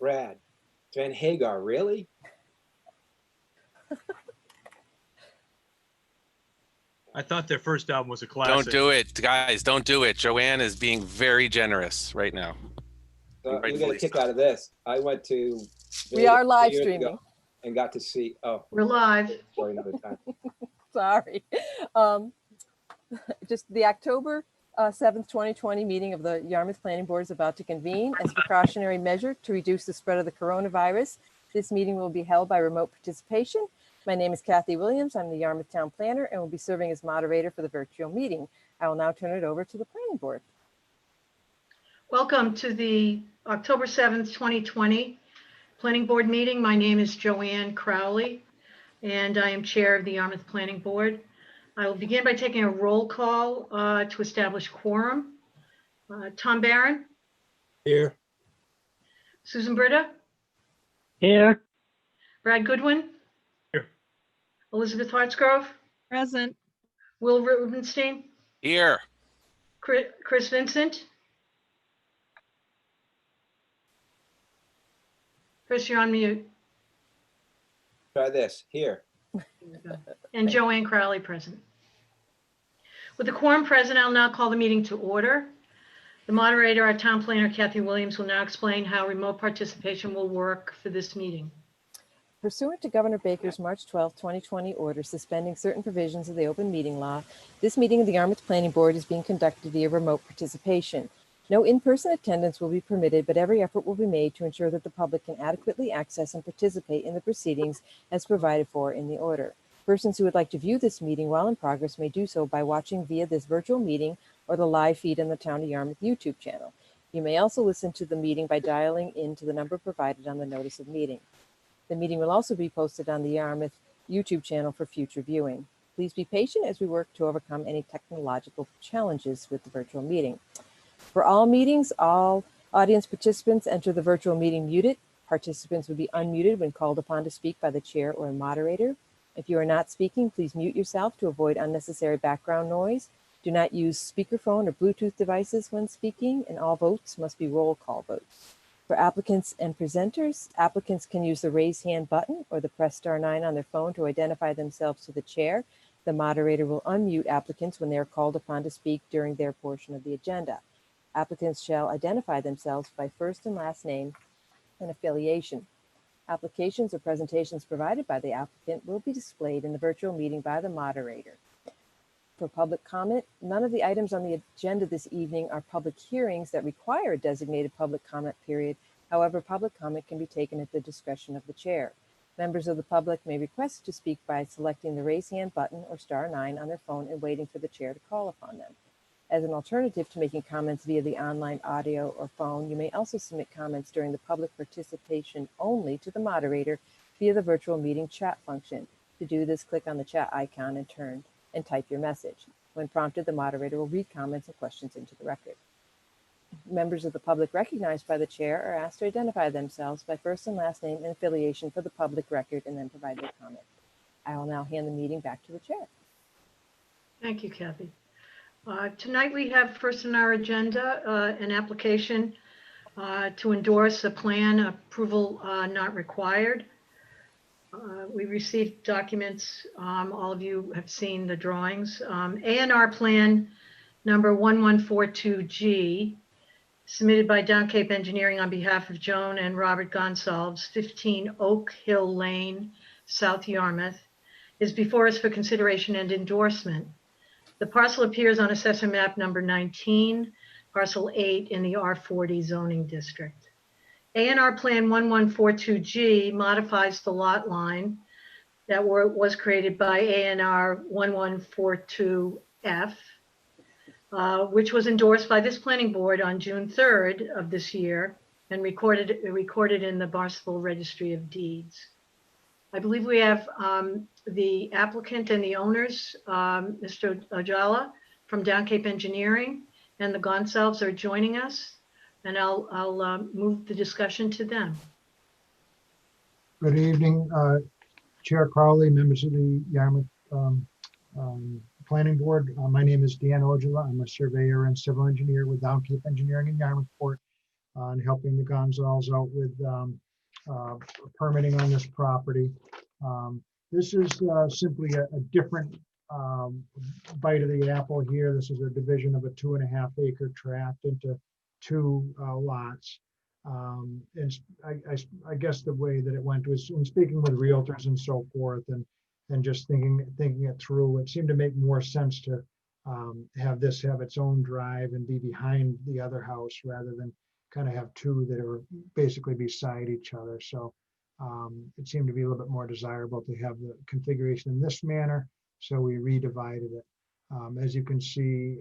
Brad, Van Hagar, really? I thought their first album was a classic. Don't do it, guys. Don't do it. Joanne is being very generous right now. So you get a Rightfully kick so. out of this. I went to We are Vegas live 2 years ago streaming. and got to see. Oh, We're live. sorry, another time. Sorry. Just the October 7th, 2020 meeting of the Yarmouth Planning Board is about to convene as a precautionary measure to reduce the spread of the coronavirus. This meeting will be held by remote participation. My name is Kathy Williams. I'm the Yarmouth Town Planner and will be serving as moderator for the virtual meeting. I will now turn it over to the Planning Board. Welcome to the October 7th, 2020 Planning Board meeting. My name is Joanne Crowley, and I am Chair of the Yarmouth Planning Board. I will begin by taking a roll call to establish quorum. Tom Barron, Here. Susan Britta, Here. Brad Goodwin, Here. Elizabeth Hartsgrove, Present. Will Rubenstein, Here. Chris Vincent. Chris, you're on mute. Try this. Here. And Joanne Crowley present. With the quorum present, I'll now call the meeting to order. The moderator, our town planner, Kathy Williams, will now explain how remote participation will work for this meeting. Pursuant to Governor Baker's March 12, 2020 order suspending certain provisions of the open meeting law, this meeting of the Yarmouth Planning Board is being conducted via remote participation. No in-person attendance will be permitted, but every effort will be made to ensure that the public can adequately access and participate in the proceedings as provided for in the order. Persons who would like to view this meeting while in progress may do so by watching via this virtual meeting or the live feed on the Town of Yarmouth YouTube channel. You may also listen to the meeting by dialing into the number provided on the notice of meeting. The meeting will also be posted on the Yarmouth YouTube channel for future viewing. Please be patient as we work to overcome any technological challenges with the virtual meeting. For all meetings, all audience participants enter the virtual meeting muted. Participants would be unmuted when called upon to speak by the chair or moderator. If you are not speaking, please mute yourself to avoid unnecessary background noise. Do not use speakerphone or Bluetooth devices when speaking, and all votes must be roll call votes. For applicants and presenters, applicants can use the raise hand button or the press *9 on their phone to identify themselves to the chair. The moderator will unmute applicants when they are called upon to speak during their portion of the agenda. Applicants shall identify themselves by first and last name and affiliation. Applications or presentations provided by the applicant will be displayed in the virtual meeting by the moderator. For public comment, none of the items on the agenda this evening are public hearings that require a designated public comment period. However, public comment can be taken at the discretion of the chair. Members of the public may request to speak by selecting the raise hand button or *9 on their phone and waiting for the chair to call upon them. As an alternative to making comments via the online audio or phone, you may also submit comments during the public participation only to the moderator via the virtual meeting chat function. To do this, click on the chat icon and type your message. When prompted, the moderator will read comments and questions into the record. Members of the public recognized by the chair are asked to identify themselves by first and last name and affiliation for the public record and then provide their comment. I will now hand the meeting back to the chair. Thank you, Kathy. Tonight we have first on our agenda an application to endorse a plan approval not required. We received documents. All of you have seen the drawings. A&R plan number 1142G, submitted by Down Cape Engineering on behalf of Joan and Robert Gonsalves, 15 Oak Hill Lane, South Yarmouth, is before us for consideration and endorsement. The parcel appears on assessor map number 19, parcel 8 in the R40 zoning district. A&R plan 1142G modifies the lot line that was created by A&R 1142F, which was endorsed by this planning board on June 3rd of this year and recorded in the Barnstable Registry of Deeds. I believe we have the applicant and the owners, Mr. Ojala from Down Cape Engineering, and the Gonsalves are joining us, and I'll move the discussion to them. Good evening, Chair Crowley, members of the Yarmouth Planning Board. My name is Dan Ojala. I'm a surveyor and civil engineer with Down Cape Engineering in Yarmouthport. and helping the Gonzales out with permitting on this property. This is simply a different bite of the apple here. This is a division of a 2.5 acre tract into 2 lots. And I guess the way that it went was in speaking with realtors and so forth, and just thinking it through, it seemed to make more sense to have this have its own drive and be behind the other house rather than kind of have 2 that are basically beside each other. So it seemed to be a little bit more desirable to have the configuration in this manner. So we redivided it. As you can see,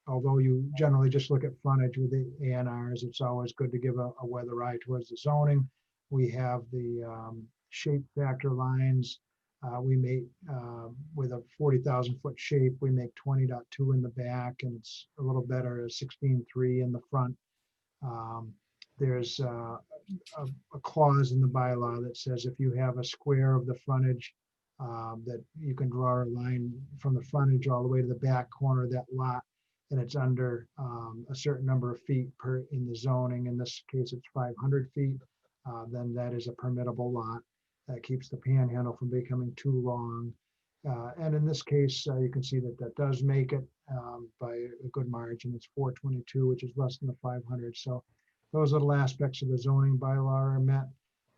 although you generally just look at frontage with the A&Rs, it's always good to give a weather eye towards the zoning. We have the shape factor lines. We make, with a 40,000 foot shape, we make 20.2 in the back, and it's a little better, 16.3 in the front. There's a clause in the bylaw that says if you have a square of the frontage, that you can draw a line from the frontage all the way to the back corner of that lot, and it's under a certain number of feet per in the zoning. In this case, it's 500 feet. Then that is a permittable lot. That keeps the panhandle from becoming too long. And in this case, you can see that that does make it by a good margin. It's 422, which is less than the 500. So those little aspects of the zoning bylaw are met.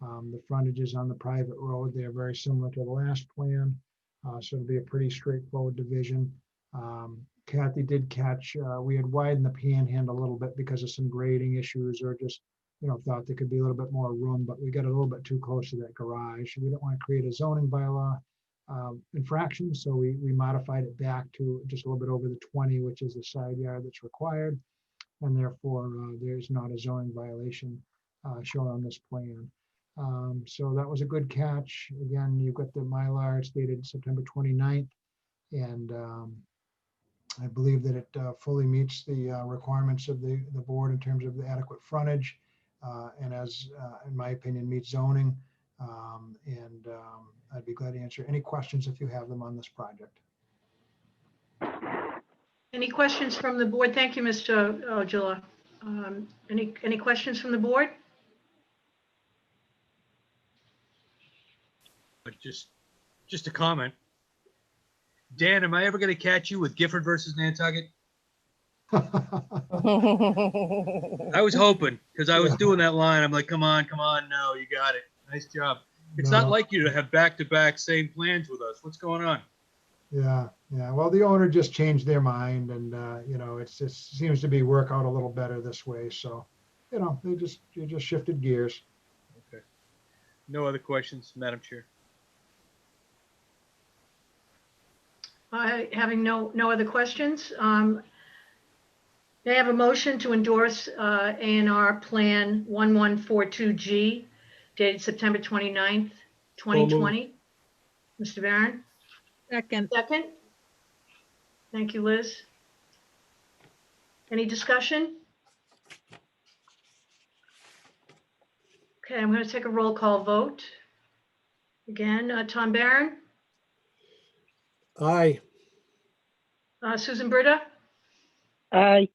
The frontages on the private road, they are very similar to the last plan. So it'll be a pretty straightforward division. Kathy did catch, we had widened the panhandle a little bit because of some grading issues, or just, thought there could be a little bit more room, but we got a little bit too close to that garage. We don't want to create a zoning bylaw infraction. So we modified it back to just a little bit over the 20, which is the side yard that's required. And therefore there's not a zoning violation shown on this plan. So that was a good catch. Again, you've got the Mylar, it's dated September 29th. And I believe that it fully meets the requirements of the board in terms of the adequate frontage. And as, in my opinion, meets zoning. I'd be glad to answer any questions if you have them on this project. Any questions from the board? Thank you, Mr. Ojala. Any questions from the board? But just a comment. Dan, am I ever going to catch you with Gifford versus Nantucket? I was hoping, because I was doing that line. I'm like, come on, no, you got it. Nice job. It's not like you to have back-to-back same plans with us. What's going on? Yeah. Well, the owner just changed their mind, and it seems to be work out a little better this way. So, you just shifted gears. Okay. No other questions, Madam Chair. Having no other questions, may I have a motion to endorse A&R Plan 1142G dated September 29th, 2020? Mr. Barron? Second. Second? Thank you, Liz. Any discussion? Okay, I'm going to take a roll call vote. Again, Tom Barron? Aye. Susan Britta? Aye.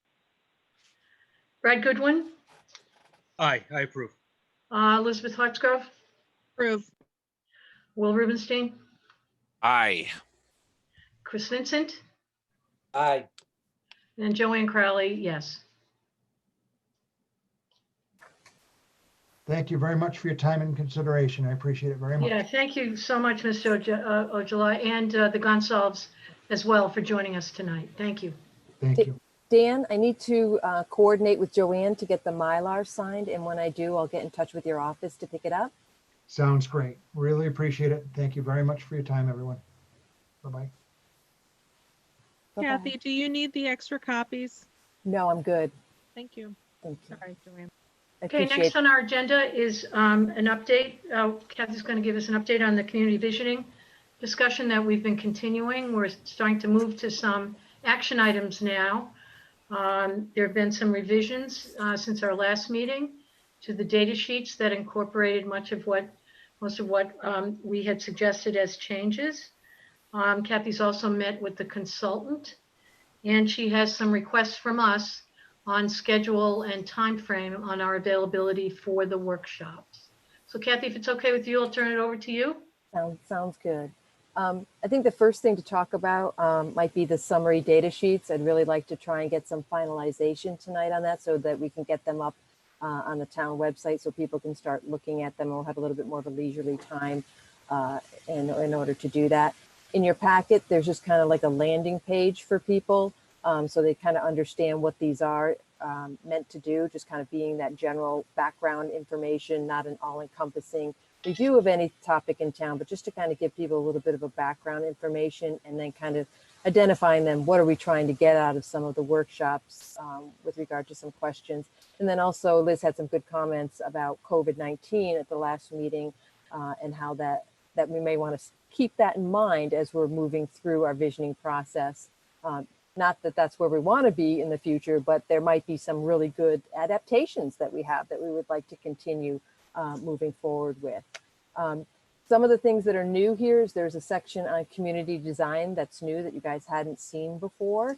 Brad Goodwin? Aye, I approve. Elizabeth Hartsgrove? Approve. Will Rubenstein? Aye. Chris Vincent? Aye. And Joanne Crowley, yes. Thank you very much for your time and consideration. I appreciate it very much. Yeah, thank you so much, Mr. Ojala, and the Gonsalves as well for joining us tonight. Thank you. Thank you. Dan, I need to coordinate with Joanne to get the Mylar signed, and when I do, I'll get in touch with your office to pick it up. Sounds great. Really appreciate it. Thank you very much for your time, everyone. Bye-bye. Bye-bye. Kathy, do you need the extra copies? No, I'm good. Thank you. Thank you. Sorry, Joanne. I Okay, appreciate next on our agenda is an update. Kathy's going to give us an update on the community visioning discussion that we've been continuing. We're starting to move to some action items now. There have been some revisions since our last meeting to the data sheets that incorporated most of what we had suggested as changes. Kathy's also met with the consultant, and she has some requests from us on schedule and time frame on our availability for the workshops. So Kathy, if it's okay with you, I'll turn it over to you. Sounds good. I think the first thing to talk about might be the summary data sheets. I'd really like to try and get some finalization tonight on that so that we can get them up on the town website so people can start looking at them. We'll have a little bit more of a leisurely time in order to do that. In your packet, there's just kind of like a landing page for people so they kind of understand what these are meant to do, just kind of being that general background information, not an all-encompassing review of any topic in town, but just to kind of give people a little bit of a background information and then kind of identifying them, what are we trying to get out of some of the workshops with regard to some questions. And then also Liz had some good comments about COVID-19 at the last meeting and how that we may want to keep that in mind as we're moving through our visioning process. Not that that's where we want to be in the future, but there might be some really good adaptations that we have that we would like to continue moving forward with. Some of the things that are new here is there's a section on community design that's new that you guys hadn't seen before.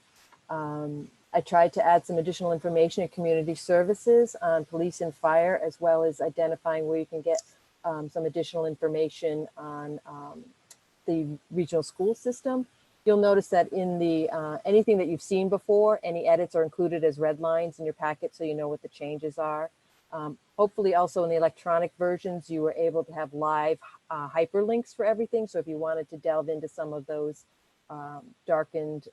I tried to add some additional information in community services on police and fire, as well as identifying where you can get some additional information on the regional school system. You'll notice that in the anything that you've seen before, any edits are included as red lines in your packet so you know what the changes are. Hopefully also in the electronic versions, you were able to have live hyperlinks for everything. So if you wanted to delve into some of those darkened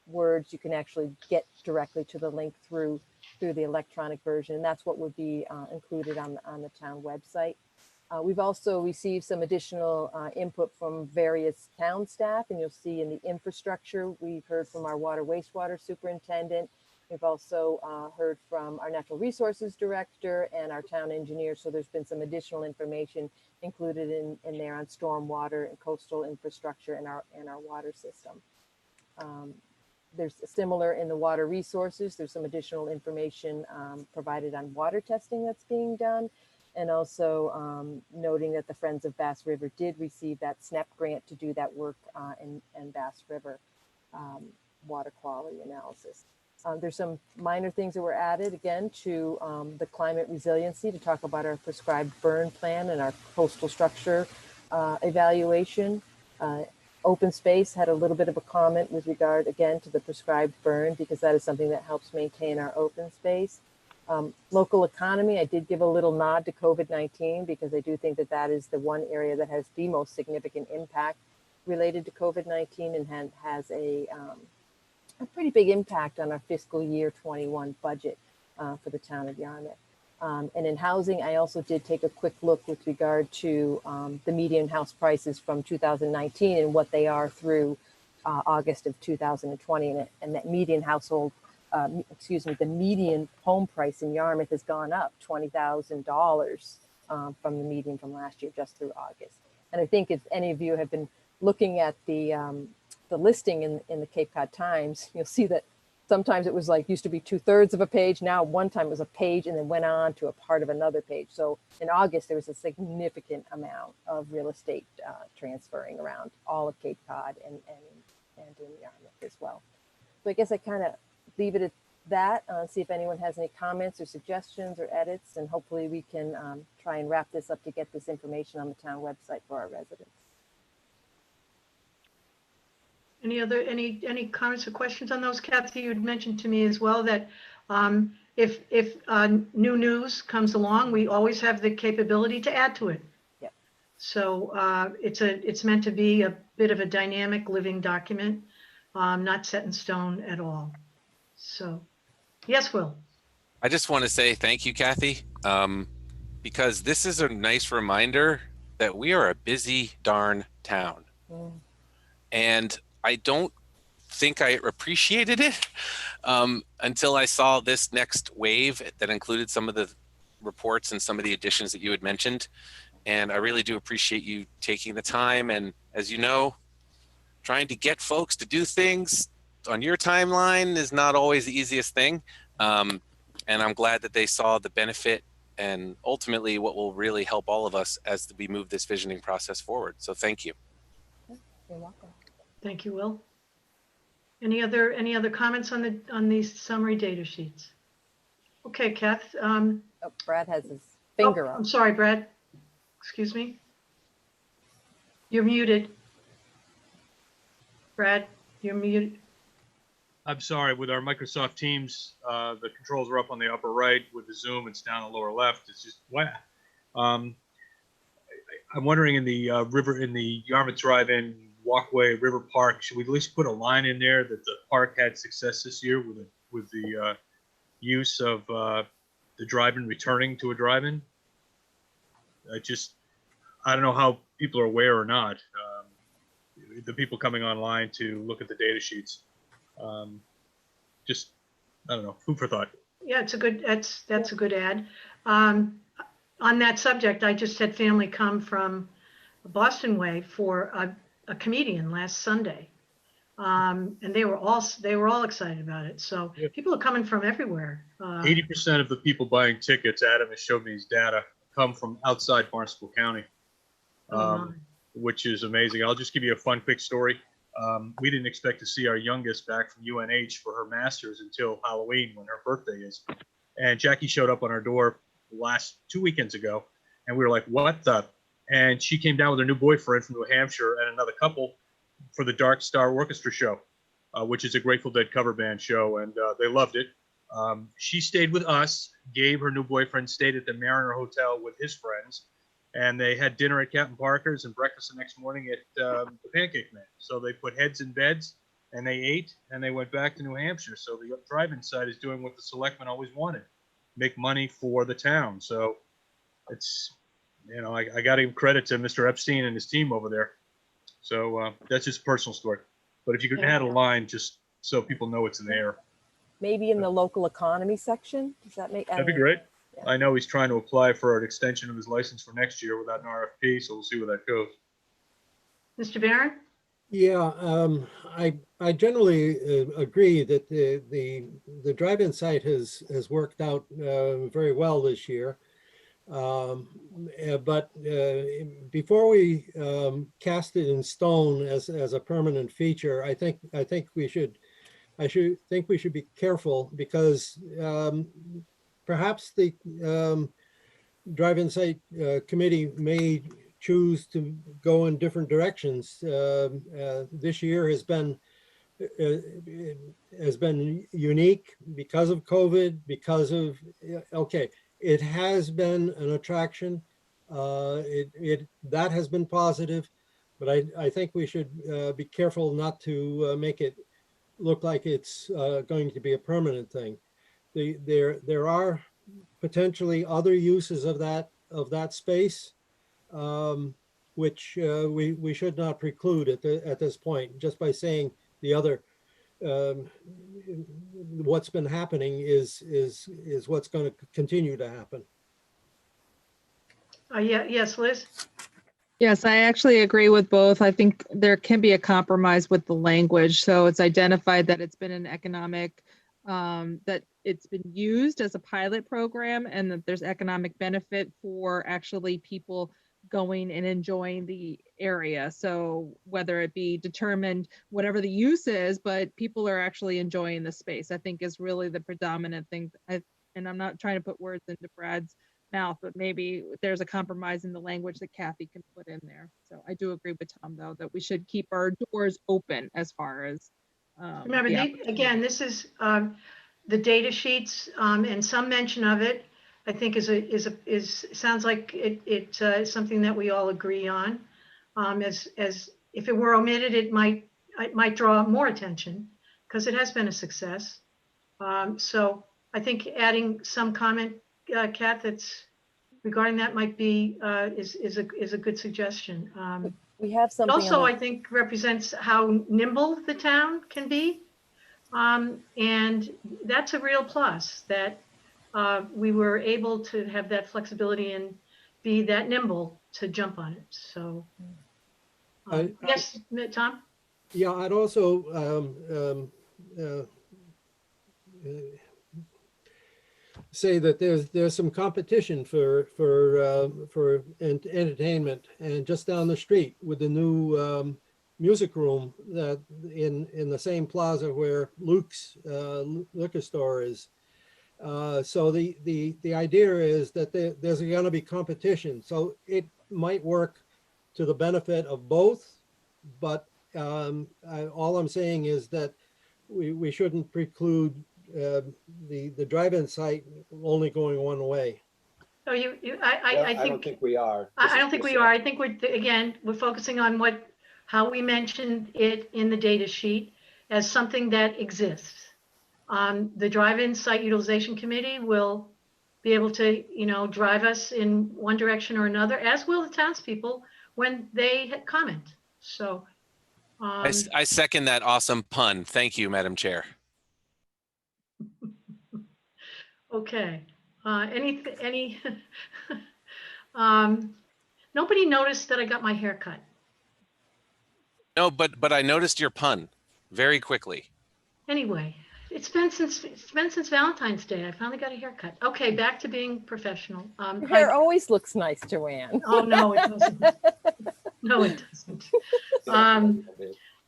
words, you can actually get directly to the link through the electronic version. And that's what would be included on the town website. We've also received some additional input from various town staff, and you'll see in the infrastructure, we've heard from our water wastewater superintendent. We've also heard from our natural resources director and our town engineer. So there's been some additional information included in there on stormwater and coastal infrastructure and our water system. There's similar in the water resources. There's some additional information provided on water testing that's being done. And also noting that the Friends of Bass River did receive that SNAP grant to do that work in Bass River water quality analysis. There's some minor things that were added again to the climate resiliency to talk about our prescribed burn plan and our coastal structure evaluation. Open space had a little bit of a comment with regard again to the prescribed burn because that is something that helps maintain our open space. Local economy, I did give a little nod to COVID-19 because I do think that that is the one area that has the most significant impact related to COVID-19 and has a pretty big impact on our fiscal year 21 budget for the town of Yarmouth. And in housing, I also did take a quick look with regard to the median house prices from 2019 and what they are through August of 2020. And that median household, the median home price in Yarmouth has gone up $20,000 from the median from last year just through August. And I think if any of you have been looking at the listing in the Cape Cod Times, you'll see that sometimes it was like used to be 2/3 of a page. Now one time it was a page and then went on to a part of another page. So in August, there was a significant amount of real estate transferring around all of Cape Cod and in Yarmouth as well. So I guess I kind of leave it at that, see if anyone has any comments or suggestions or edits, and hopefully we can try and wrap this up to get this information on the town website for our residents. Any comments or questions on those, Kathy? You had mentioned to me as well that if new news comes along, we always have the capability to add to it. Yep. So it's meant to be a bit of a dynamic living document, not set in stone at all. So, yes, Will. I just want to say thank you, Kathy, because this is a nice reminder that we are a busy darn town. And I don't think I appreciated it until I saw this next wave that included some of the reports and some of the additions that you had mentioned. And I really do appreciate you taking the time. And as you know, trying to get folks to do things on your timeline is not always the easiest thing. And I'm glad that they saw the benefit and ultimately what will really help all of us as we move this visioning process forward. So thank you. You're welcome. Thank you, Will. Any other comments on these summary data sheets? Okay, Kath. Oh, Brad has his finger I'm up. sorry, Brad. Excuse me. You're muted. Brad, you're muted. I'm sorry, with our Microsoft Teams, the controls are up on the upper right. With the Zoom, it's down the lower left. It's just, wow. I'm wondering in the in the Yarmouth Drive-In walkway, River Park, should we at least put a line in there that the park had success this year with the use of the drive-in returning to a drive-in? I don't know how people are aware or not. The people coming online to look at the data sheets. I don't know, food for thought. Yeah, that's a good ad. On that subject, I just had family come from Boston Way for a comedian last Sunday. And they were all excited about it. So Yeah. people are coming from everywhere. 80% of the people buying tickets, Adam has showed me his data, come from outside Barnstable County, which is amazing. I'll just give you a fun, quick story. We didn't expect to see our youngest back from UNH for her master's until Halloween, when her birthday is. And Jackie showed up on our door 2 weekends ago, and we were like, what the? And she came down with her new boyfriend from New Hampshire and another couple for the Dark Star Orchestra show, which is a Grateful Dead cover band show, and they loved it. She stayed with us. Gabe, her new boyfriend, stayed at the Mariner Hotel with his friends, and they had dinner at Captain Parker's and breakfast the next morning at the Pancake Man. So they put heads in beds, and they ate, and they went back to New Hampshire. So the drive-in side is doing what the selectmen always wanted, make money for the town. So it's, I got to give credit to Mr. Epstein and his team over there. So that's just a personal story. But if you could add a line just so people know it's there. Maybe in the local economy section? Does that make? That'd be great. Yeah. I know he's trying to apply for an extension of his license for next year without an RFP, so we'll see where that goes. Mr. Barron? Yeah, I generally agree that the drive-in site has worked out very well this year. But before we cast it in stone as a permanent feature, I think we should be careful, because perhaps the drive-in site committee may choose to go in different directions. This year has been unique because of COVID, because of, it has been an attraction. That has been positive, but I think we should be careful not to make it look like it's going to be a permanent thing. There are potentially other uses of that space, which we should not preclude at this point, just by saying the other. What's been happening is what's going to continue to happen. Yes, Liz? Yes, I actually agree with both. I think there can be a compromise with the language. So it's identified that it's been an economic, that it's been used as a pilot program, and that there's economic benefit for actually people going and enjoying the area. So whether it be determined, whatever the use is, but people are actually enjoying the space, I think is really the predominant thing. And I'm not trying to put words into Brad's mouth, but maybe there's a compromise in the language that Kathy can put in there. So I do agree with Tom, though, that we should keep our doors open as far as Remember, again, this is the data sheets, and some mention of it, I think sounds like it's something that we all agree on. As if it were omitted, it might draw more attention, because it has been a success. So I think adding some comment, Kath, that's regarding that might be is a good suggestion. We have It something. also, I think, represents how nimble the town can be, and that's a real plus, that we were able to have that flexibility and be that nimble to jump on it. So, yes, Tom? Yeah, I'd also say that there's some competition for entertainment, and just down the street with the new music room that in the same plaza where Luke's liquor store is. So the idea is that there's going to be competition. So it might work to the benefit of both, but all I'm saying is that we shouldn't preclude the drive-in site only going one way. So I don't think we are. This I is don't think we just are. I think we're focusing on how we mentioned it in the data sheet as something that exists. The drive-in site utilization committee will be able to, drive us in one direction or another, as will the townspeople when they comment. So, I second that awesome pun. Thank you, Madam Chair. okay. Nobody noticed that I got my hair cut. No, but I noticed your pun very quickly. Anyway, it's been since Valentine's Day. I finally got a haircut. Okay, back to being professional. Your hair always looks nice, Joanne. Oh, no, it doesn't. No, it doesn't.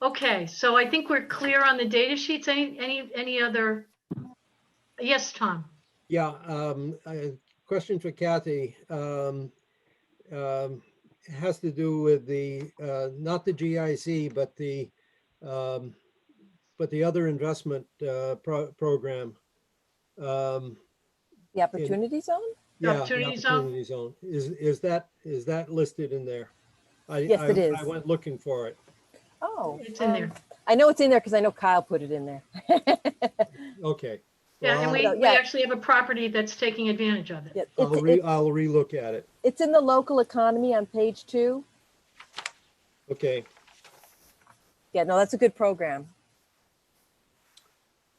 Okay, so I think we're clear on the data sheets. Any other? Yes, Tom. Yeah, a question for Kathy. Has to do with not the GIC, but the other investment program. The opportunity zone? Yeah, the Opportunity zone? opportunity zone. Is that listed in there? Yes, it is. I went looking for it. Oh, It's in there. I know it's in there because I know Kyle put it in there. Okay. Yeah, and Well, we actually have a property that's taking advantage of it. Yeah, I'll relook at it. it's in the local economy on page 2. Okay. Yeah, no, that's a good program.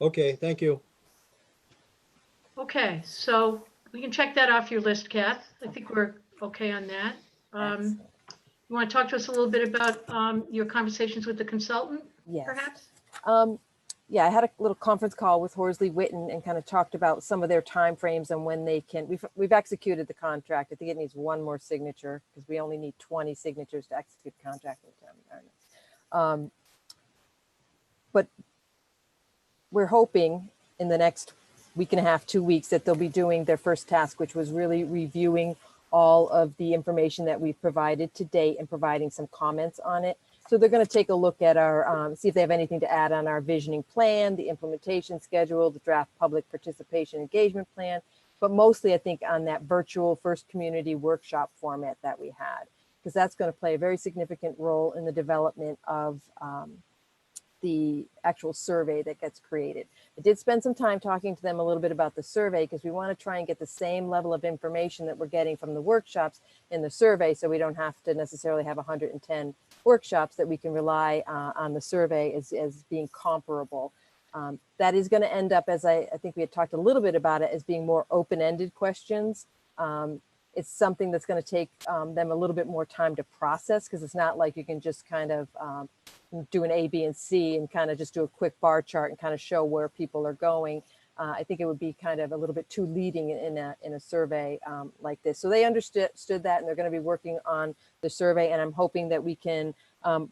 Okay, thank you. Okay, so we can check that off your list, Kath. I think we're okay on that. Excellent. You want to talk to us a little bit about your conversations with the consultant, Yes. perhaps? Yeah, I had a little conference call with Horsley Witten and kind of talked about some of their timeframes and when they can. We've executed the contract. I think it needs one more signature because we only need 20 signatures to execute the contract. But we're hoping in the next week and a half, 2 weeks, that they'll be doing their first task, which was really reviewing all of the information that we've provided to date and providing some comments on it. So they're going to take a look at our, see if they have anything to add on our visioning plan, the implementation schedule, the draft public participation engagement plan, but mostly I think on that virtual first community workshop format that we had, because that's going to play a very significant role in the development of the actual survey that gets created. I did spend some time talking to them a little bit about the survey because we want to try and get the same level of information that we're getting from the workshops in the survey, so we don't have to necessarily have 110 workshops, that we can rely on the survey as being comparable. That is going to end up, as I think we had talked a little bit about it, as being more open-ended questions. It's something that's going to take them a little bit more time to process, because it's not like you can just kind of do an A, B, and C and kind of just do a quick bar chart and kind of show where people are going. I think it would be kind of a little bit too leading in a survey like this. So they understood that, and they're going to be working on the survey, and I'm hoping that we can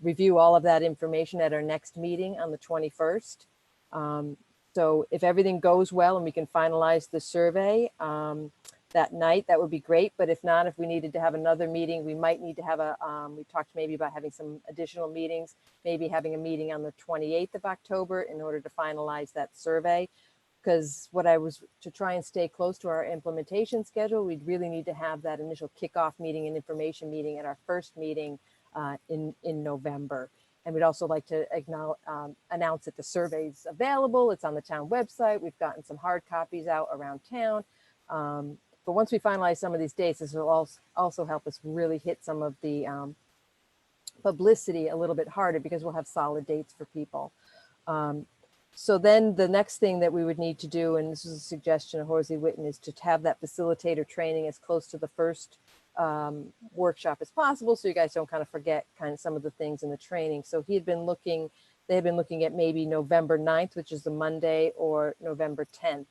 review all of that information at our next meeting on the 21st. So if everything goes well and we can finalize the survey that night, that would be great. But if not, if we needed to have another meeting, we might need to have we talked maybe about having some additional meetings, maybe having a meeting on the 28th of October in order to finalize that survey. Because what I was to try and stay close to our implementation schedule, we'd really need to have that initial kickoff meeting and information meeting at our first meeting in November. And we'd also like to announce that the survey's available. It's on the town website. We've gotten some hard copies out around town. But once we finalize some of these dates, this will also help us really hit some of the publicity a little bit harder, because we'll have solid dates for people. So then the next thing that we would need to do, and this is a suggestion of Horsley Witten, is to have that facilitator training as close to the first workshop as possible, so you guys don't kind of forget kind of some of the things in the training. So they had been looking at maybe November 9th, which is the Monday, or November 10th.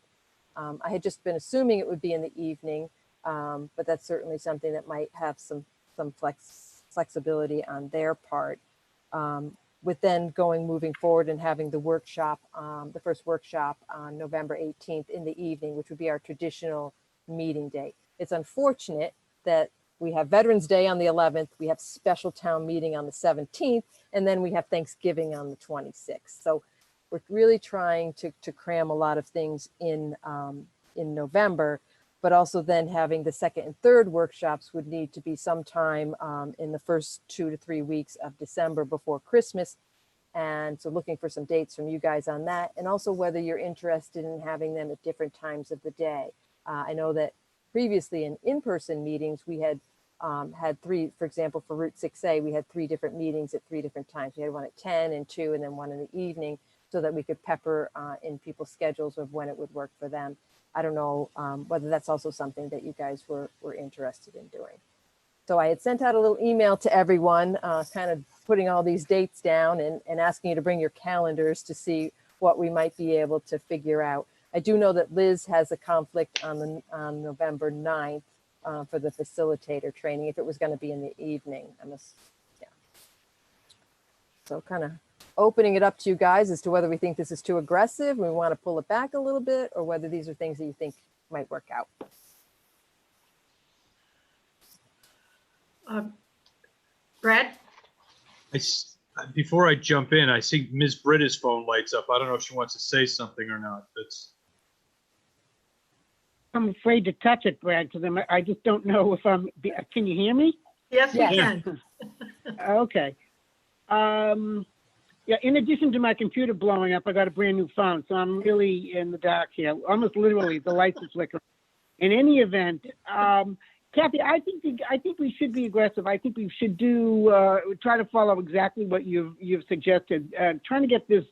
I had just been assuming it would be in the evening, but that's certainly something that might have some flexibility on their part. with then moving forward and having the workshop, the first workshop on November 18th in the evening, which would be our traditional meeting date. It's unfortunate that we have Veterans Day on the 11th, we have special town meeting on the 17th, and then we have Thanksgiving on the 26th. So we're really trying to cram a lot of things in November, but also then having the second and third workshops would need to be sometime in the first 2 to 3 weeks of December before Christmas. And so looking for some dates from you guys on that, and also whether you're interested in having them at different times of the day. I know that previously in in-person meetings, we had had 3, for example, for Route 6A, we had 3 different meetings at 3 different times. We had one at 10 and 2, and then one in the evening, so that we could pepper in people's schedules of when it would work for them. I don't know whether that's also something that you guys were interested in doing. So I had sent out a little email to everyone, kind of putting all these dates down and asking you to bring your calendars to see what we might be able to figure out. I do know that Liz has a conflict on November 9th for the facilitator training, if it was going to be in the evening. Yeah. So kind of opening it up to you guys as to whether we think this is too aggressive, we want to pull it back a little bit, or whether these are things that you think might work out. Brad? Before I jump in, I see Ms. Britta's phone lights up. I don't know if she wants to say something or not. I'm afraid to touch it, Brad, because I just don't know if can you hear me? Yes, we Yes. can. Okay. Yeah, in addition to my computer blowing up, I got a brand new phone, so I'm really in the dark here. Almost literally, the lights are flickering. In any event, Kathy, I think we should be aggressive. I think we should try to follow exactly what you've suggested. Trying to get this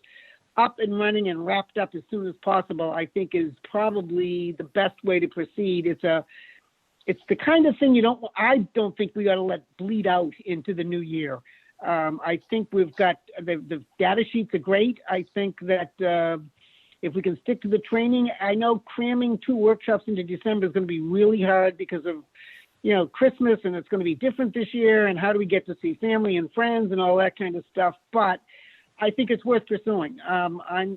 up and running and wrapped up as soon as possible, I think, is probably the best way to proceed. It's the kind of thing I don't think we ought to let bleed out into the new year. I think we've got the data sheets are great. I think that if we can stick to the training, I know cramming 2 workshops into December is going to be really hard because of, Christmas, and it's going to be different this year. And how do we get to see family and friends and all that kind of stuff? But I think it's worth pursuing. I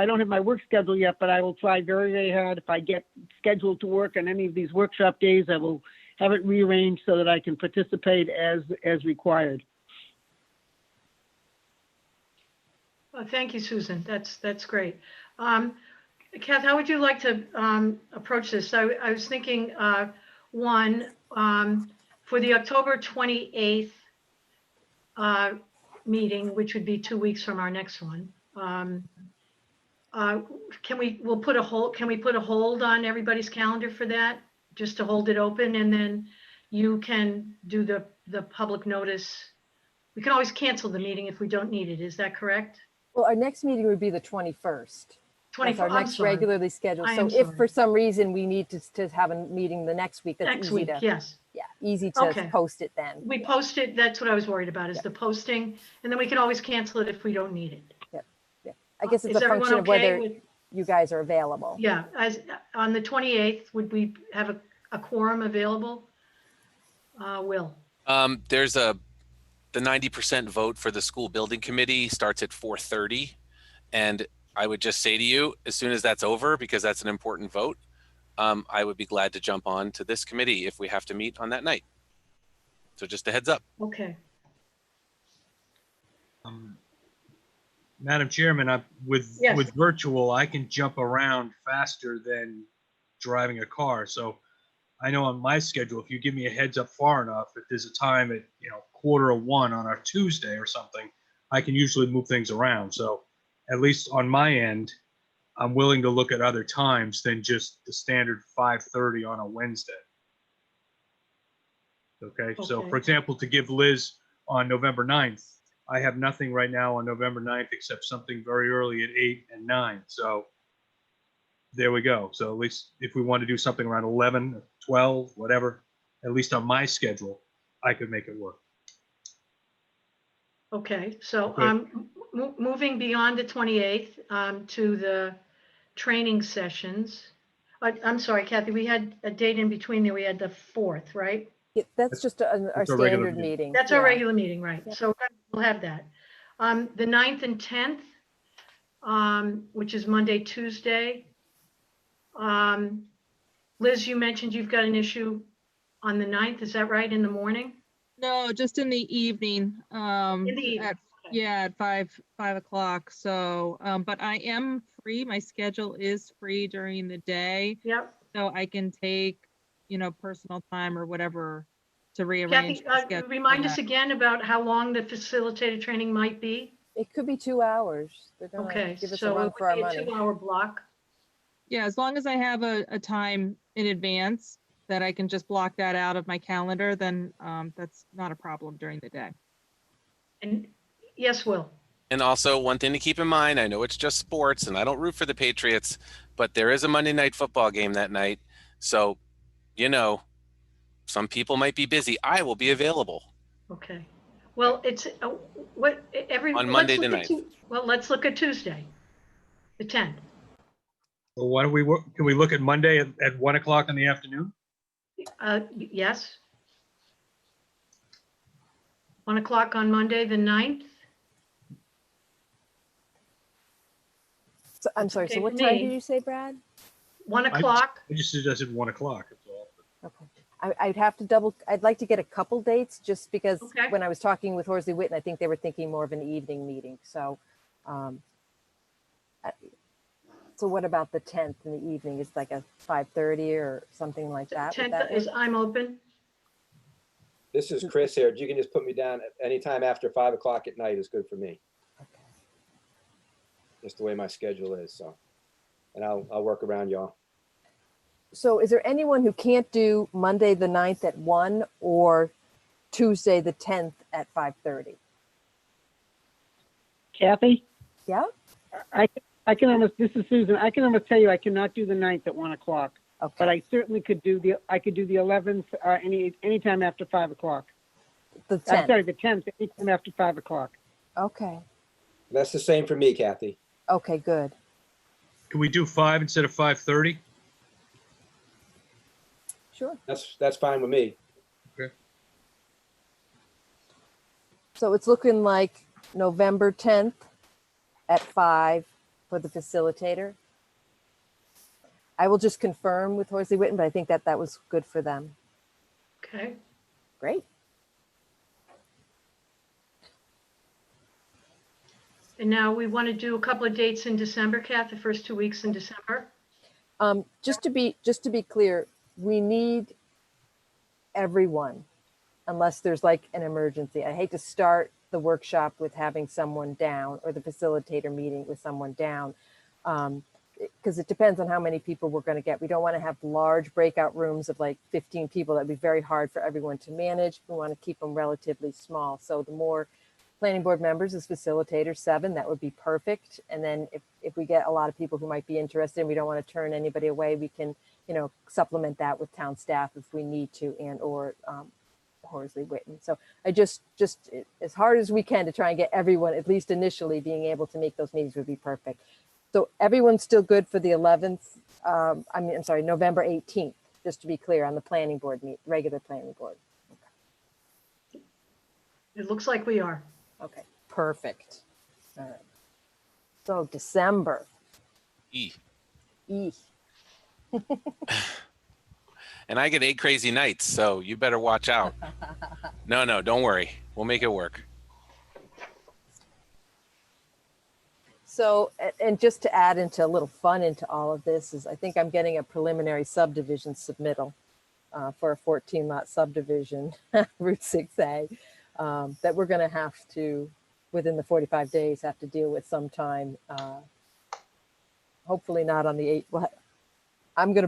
don't have my work schedule yet, but I will try very, very hard. If I get scheduled to work on any of these workshop days, I will have it rearranged so that I can participate as required. Well, thank you, Susan. That's great. Kath, how would you like to approach this? I was thinking, one, for the October 28th meeting, which would be 2 weeks from our next one. Can we put a hold on everybody's calendar for that, just to hold it open, and then you can do the public notice. We can always cancel the meeting if we don't need it. Is that correct? Well, our next meeting would be the 21st. That's our next regularly scheduled. So if for some reason we need to have a meeting the next week, that's easy to, yes. yeah, easy to post it then. We post it, that's what I was worried about, is the posting, and then we can always cancel it if we don't need it. Yeah. I guess it's Is a everyone function of okay whether with- you guys are available. Yeah, on the 28th, would we have a quorum available? Will? There's the 90% vote for the school building committee starts at 4:30. And I would just say to you, as soon as that's over, because that's an important vote, I would be glad to jump on to this committee if we have to meet on that night. So just a heads up. Okay. Madam Chairman, with virtual, I can jump around faster than driving a car. So I know on my schedule, if you give me a heads up far enough, if there's a time at 1:15 on our Tuesday or something, I can usually move things around. So at least on my end, I'm willing to look at other times than just the standard 5:30 on a Wednesday. Okay. So for example, to give Liz on November 9th, I have nothing right now on November 9th except something very early at 8 and 9. So there we go. So at least if we want to do something around 11, 12, whatever, at least on my schedule, I could make it work. Okay, so Okay. Moving beyond the 28th to the training sessions. I'm sorry, Kathy, we had a date in between there. We had the 4th, right? That's just our It's a regular standard meeting. That's our regular meeting, right? So we'll have that. The 9th and 10th, which is Monday, Tuesday. Liz, you mentioned you've got an issue on the 9th, is that right, in the morning? No, just in the evening. In the evening, At, okay. yeah, at 5 o'clock. So, but I am free. My schedule is free during the day. Yep. So I can take, personal time or whatever to rearrange Kathy, my schedule. remind for us that. again about how long the facilitated training might be. It could be 2 hours. They're gonna Okay, give us a so run it for our would be a money. 2-hour block. Yeah, as long as I have a time in advance that I can just block that out of my calendar, then that's not a problem during the day. And yes, Will. And also, one thing to keep in mind, I know it's just sports and I don't root for the Patriots, but there is a Monday night football game that night. So, some people might be busy. I will be available. Okay. Well, it's On Monday let's the look at 9th. Well, let's look at Tuesday, the 10th. Well, why don't can we look at Monday at 1 o'clock in the afternoon? Yes. 1 o'clock on Monday, the 9th. So, I'm sorry, okay so what for time me. did you say, Brad? 1 o'clock. I just suggested 1 o'clock. That's all. Okay. I'd have to I'd like to get a couple dates just because Okay. when I was talking with Horsley Witten, I think they were thinking more of an evening meeting. So, so what about the 10th in the evening? It's like a 5:30 or something like that. Would 10th that is, work? I'm open. This is Chris here. You can just put me down at any time after 5 o'clock at night is good for me. Okay. Just the way my schedule is, so. And I'll work around y'all. So is there anyone who can't do Monday, the 9th at 1 or Tuesday, the 10th at 5:30? Kathy, Yeah? I can almost, this is Susan, I can almost tell you I cannot do the 9th at 1 o'clock, Okay. but I certainly could do the 11th, anytime after 5 o'clock. The I'm 10th. sorry, the 10th, anytime after 5 o'clock. Okay. That's the same for me, Kathy. Okay, good. Can we do 5 instead of 5:30? Sure. That's fine with me. So it's looking like November 10th at 5 for the facilitator. I will just confirm with Horsley Witten, but I think that was good for them. Okay. Great. And now we want to do a couple of dates in December, Kath, the first 2 weeks in December. Just to be clear, we need everyone unless there's like an emergency. I hate to start the workshop with having someone down or the facilitator meeting with someone down because it depends on how many people we're going to get. We don't want to have large breakout rooms of like 15 people. That'd be very hard for everyone to manage. We want to keep them relatively small. So the more planning board members as facilitators, 7, that would be perfect. And then if we get a lot of people who might be interested and we don't want to turn anybody away, we can, supplement that with town staff if we need to and or Horsley Witten. So I just as hard as we can to try and get everyone, at least initially, being able to make those meetings would be perfect. So everyone's still good for the 11th. I'm sorry, November 18th, just to be clear on the planning board regular planning board. It looks like we are. Okay, perfect. All right. So December. E. E. And I get 8 crazy nights, so you better watch out. No, don't worry. We'll make it work. So, and just to add into a little fun into all of this is I think I'm getting a preliminary subdivision submittal for a 14-lot subdivision, Route 6A, that we're going to have to, within the 45 days, have to deal with sometime. Hopefully not on the 8th. Well, I'm going to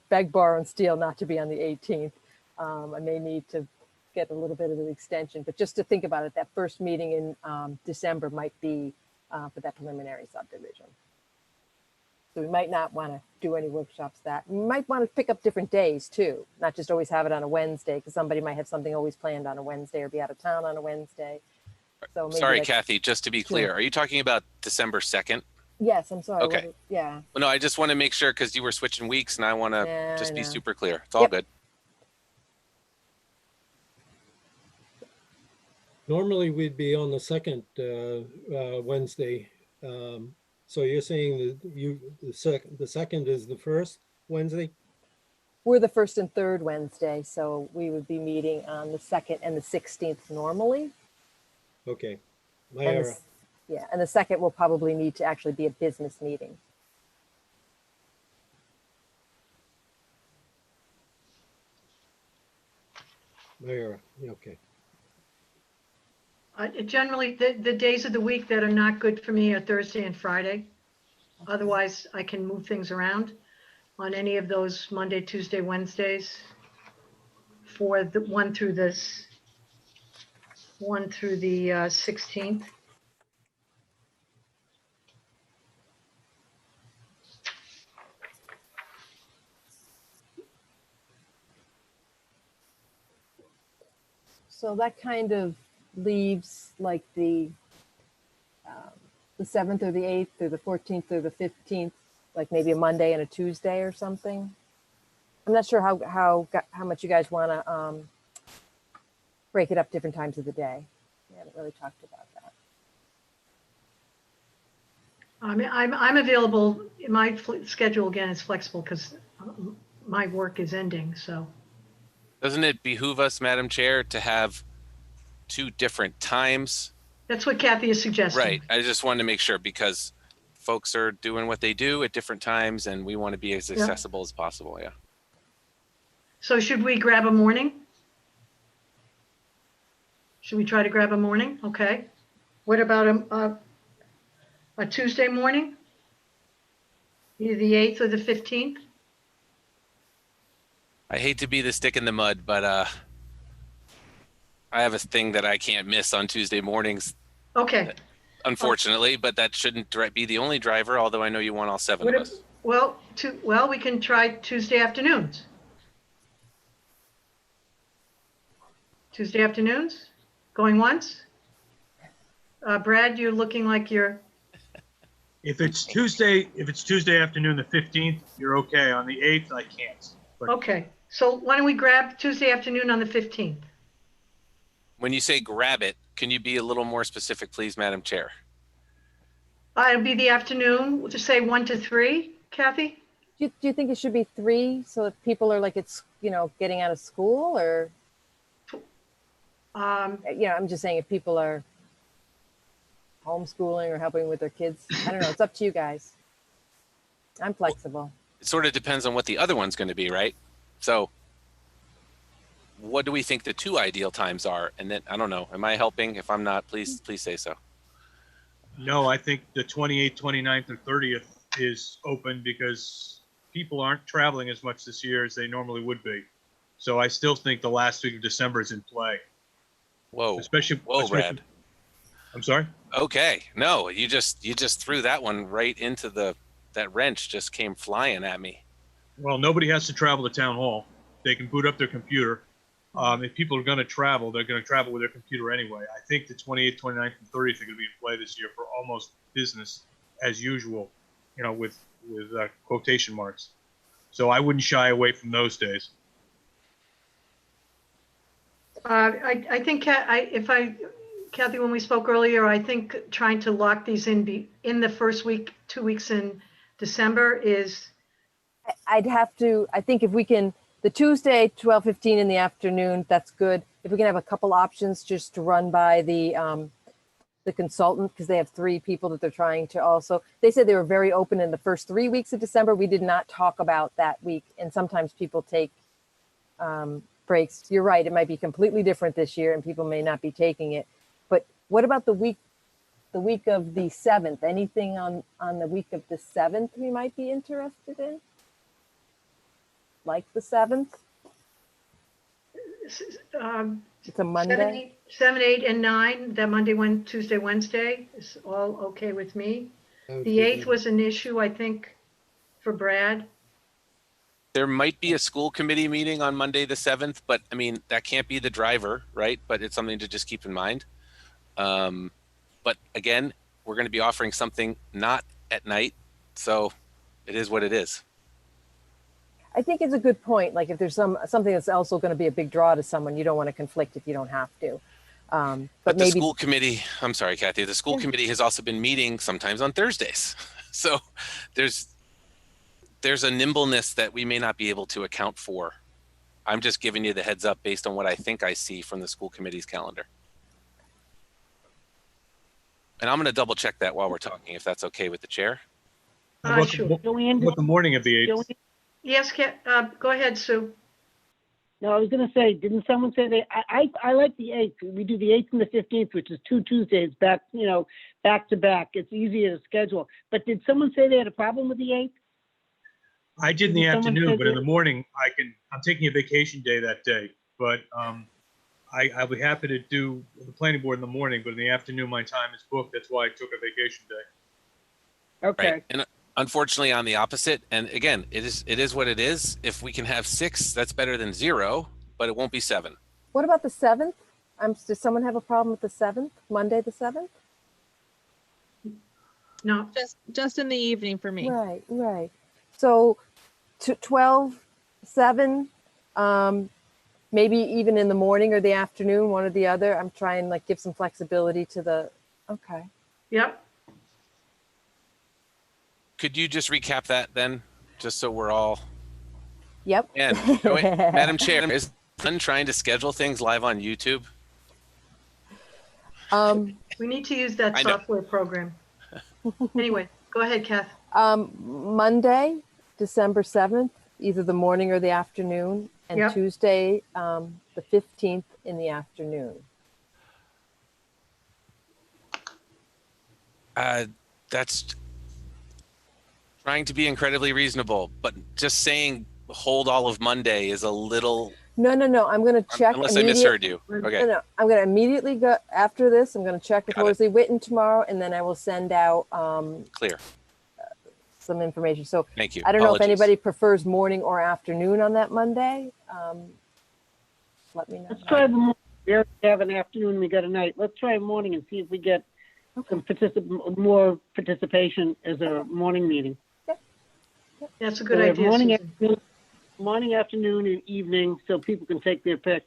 beg, borrow, and steal not to be on the 18th. I may need to get a little bit of an extension, but just to think about it, that first meeting in December might be for that preliminary subdivision. So we might not want to do any workshops that. We might want to pick up different days too, not just always have it on a Wednesday, because somebody might have something always planned on a Wednesday or be out of town on a Wednesday. So maybe Sorry, like- Kathy, just to be clear, are you talking about December 2nd? Yes, I'm sorry. Okay. Yeah. Well, no, I just want to make sure because you were switching weeks and I want to Yeah, just I be know. super clear. It's all Yep. good. Normally, we'd be on the second Wednesday. So you're saying that the second is the first Wednesday? We're the first and third Wednesday, so we would be meeting on the 2nd and the 16th normally. Okay, my And error. yeah, and the 2nd will probably need to actually be a business meeting. My error. Yeah, okay. Generally, the days of the week that are not good for me are Thursday and Friday. Otherwise, I can move things around on any of those Monday, Tuesday, Wednesdays for the 1 through the 16th. So that kind of leaves like the 7th or the 8th or the 14th or the 15th, like maybe a Monday and a Tuesday or something. I'm not sure how much you guys want to break it up different times of the day. We haven't really talked about that. I mean, I'm available. My schedule again is flexible because my work is ending. So Doesn't it behoove us, Madam Chair, to have 2 different times? that's what Kathy is suggesting. Right. I just wanted to make sure because folks are doing what they do at different times and we want to be as accessible as possible. Yeah. So should we grab a morning? Should we try to grab a morning? Okay. What about a Tuesday morning? Either the 8th or the 15th? I hate to be the stick in the mud, but I have a thing that I can't miss on Tuesday mornings, Okay. unfortunately, but that shouldn't be the only driver, although I know you want all 7 What of if- us. Well, we can try Tuesday afternoons. Tuesday afternoons? Going once? Brad, you're looking like you're, If it's Tuesday afternoon, the 15th, you're okay. On the 8th, I can't. okay. So why don't we grab Tuesday afternoon on the 15th? When you say grab it, can you be a little more specific, please, Madam Chair? It'll be the afternoon, we'll just say 1 to 3, Kathy? Do you think it should be 3 so that people are like it's getting out of school, or I'm just saying if people are homeschooling or helping with their kids. I don't know. It's up to you guys. I'm flexible. It sort of depends on what the other one's going to be, right? So what do we think the 2 ideal times are? And then, I don't know, am I helping? If I'm not, please say so. No, I think the 28th, 29th, and 30th is open because people aren't traveling as much this year as they normally would be. So I still think the last week of December is in play. Whoa. Especially, Brad. I'm sorry? Okay. No, you just threw that one right into that wrench just came flying at me. Well, nobody has to travel to town hall. They can boot up their computer. If people are going to travel, they're going to travel with their computer anyway. I think the 28th, 29th, and 30th are going to be in play this year for almost business as usual, with quotation marks. So I wouldn't shy away from those days. I think, Kathy, when we spoke earlier, I think trying to lock these in the first week, 2 weeks in December is. I think if we can, the Tuesday, 12:15 in the afternoon, that's good. If we can have a couple options just to run by the consultant, because they have 3 people that they're trying to also, they said they were very open in the first 3 weeks of December. We did not talk about that week. And sometimes people take breaks. You're right. It might be completely different this year and people may not be taking it. But what about the week of the 7th? Anything on the week of the 7th we might be interested in? Like the 7th? It's a Monday. 7, 8, and 9, that Monday, Tuesday, Wednesday is all okay with me. That would The be 8th good. was an issue, I think, for Brad. There might be a school committee meeting on Monday the 7th, but I mean, that can't be the driver, right? But it's something to just keep in mind. But again, we're going to be offering something not at night. So it is what it is. I think it's a good point. Like if there's something that's also going to be a big draw to someone, you don't want to conflict if you don't have to. But But the maybe, school committee, I'm sorry, Kathy, the school Yeah. committee has also been meeting sometimes on Thursdays. So there's a nimbleness that we may not be able to account for. I'm just giving you the heads up based on what I think I see from the school committee's calendar. And I'm going to double check that while we're talking, if that's okay with the chair. How about Sure. the- Joanne, What the morning of the 8th? Joanne? Yes, go ahead, Sue. No, I was gonna say, didn't someone say they, I like the 8th. We do the 8th and the 15th, which is 2 Tuesdays back, back to back. It's easier to schedule. But did someone say they had a problem with the 8th? I did in the Didn't someone afternoon, say but in that- the morning, I'm taking a vacation day that day. But I'll be happy to do the planning board in the morning, but in the afternoon, my time is booked. That's why I took a vacation day. Okay. Right. And unfortunately, on the opposite, and again, it is what it is. If we can have 6, that's better than 0, but it won't be 7. what about the 7th? Does someone have a problem with the 7th, Monday, the 7th? No, Just in the evening for me. Right, right. So to 12, 7, maybe even in the morning or the afternoon, one or the other. I'm trying like give some flexibility to the, okay. yep. Could you just recap that then, just so we're all, Yep. and Madam Chair, is fun trying to schedule things live on YouTube? We need to use that I know. software program. Anyway, go ahead, Kath. Monday, December 7th, either the morning or the afternoon, and Yep. Tuesday, the 15th in the afternoon. That's trying to be incredibly reasonable, but just saying hold all of Monday is a little, No, I'm going to check. unless I misheard you. No, Okay, no, I'm going to immediately go after this. I'm going to check with Got it. Horsley Witten tomorrow, and then I will send out clear. some information. So Thank you. I don't know if Apologies. anybody prefers morning or afternoon on that Monday. Let me know. Let's try the morning. We already have an afternoon, we got a night. Let's try morning and see if we get some more participation as a morning meeting. That's a So good we have idea, Susan. morning, afternoon, and evening, so people can take their pick.